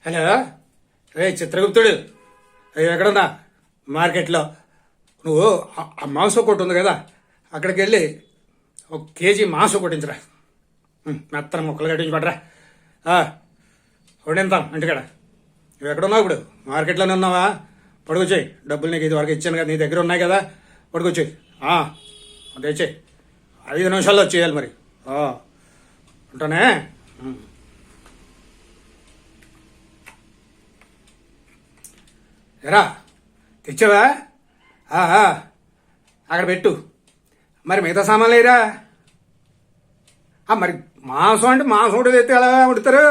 Hello, రే చిత్రగుప్తుడు, ఎక్కడున్నా? మార్కెట్లో. నువ్వు ఆ మాంసం కొట్టు ఉంది కదా, అక్కడికి వెళ్ళి 1 కేజీ మాంసం కొట్టించరా. మెత్తన ముక్కలు కట్టించి పడరా. వండింతాం ఇంటికాడ. నువ్వు ఎక్కడున్నావు ఇప్పుడు? మార్కెట్లోనే ఉన్నావా? పడుకొచ్చాయి. డబ్బులు నీకు ఇది వరకు ఇచ్చాను కదా, నీ దగ్గర ఉన్నాయి కదా, పడుకొచ్చాయి. తెచ్చాయి. 5 నిమిషాల్లో వచ్చేయాలి మరి. ఉంటానే. ఎరా తెచ్చావా? అక్కడ పెట్టు. మరి మిగతా సామాన్లు లేరా? మరి మాంసం అంటే మాంసం కూడా తెస్తే ఎలా వండుతారు?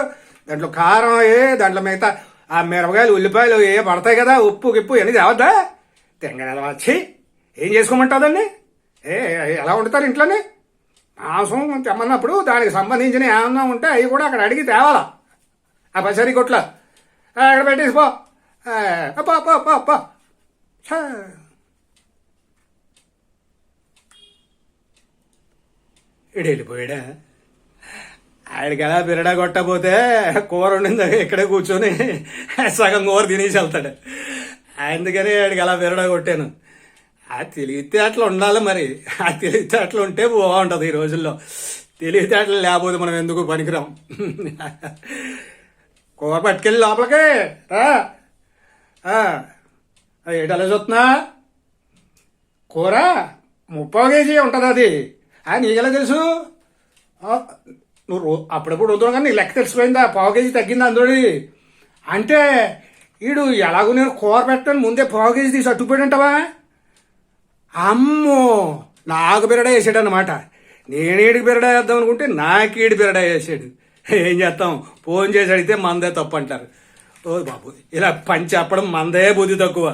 దాంట్లో కారం దాంట్లో మిగతా ఆ మిరపకాయలు ఉల్లిపాయలు పడతాయి కదా, ఉప్పు గిప్పు అని తేవద్దా? తెంగ వచ్చి ఏం చేసుకోమంటుందండి? ఎలా వండుతారు ఇంట్లోనే? మాంసం తెమ్మన్నప్పుడు దానికి సంబంధించిన ఏమన్నా ఉంటే అవి కూడా అక్కడ అడిగి తేవాలా. ఆ పచ్చరి కొట్ల అక్కడ పెట్టేసి పో. ఇడు వెళ్ళిపోయాడా? ఆడికి ఎలా బిరడా కొట్టకపోతే కూర ఉండింది ఇక్కడే కూర్చొని సగం కూర తినేసి వెళ్తాడు. అందుకని ఆడికి అలా బిరడా కొట్టాను. ఆ తెలివితేటలు ఉండాలి మరి. ఆ తెలివితేటలు ఉంటే బాగుంటుంది ఈ రోజుల్లో. తెలివితేటలు లేకపోతే మనం ఎందుకు పనికిరాం. కూర పట్టుకెళ్ళి లోపలికి ఏటలా చూస్తున్నా? కూర 30 కేజీ ఉంటుంది అది. నీకెలా తెలుసు? నువ్వు అప్పుడప్పుడు వద్దు కానీ నీ లెక్క తెలిసిపోయిందా? 1/2 కేజీ తగ్గిందా అందులో? అంటే వీడు ఎలాగో నేను కూర పెట్టాను ముందే 1/2 కేజీ తీసి అట్టుపోయాడంటావా? అమ్మో, నాకు బిరడా వేసాడు అనమాట. నేనేడికి బిరడా వేద్దాం అనుకుంటే నాకేడి బిరడా వేసాడు. ఏం చేస్తాం? ఫోన్ చేసి అడిగితే మందే తప్పు అంటారు. ఓ బాబు, ఇలా పని చెప్పడం మందే బుద్ధి తక్కువ.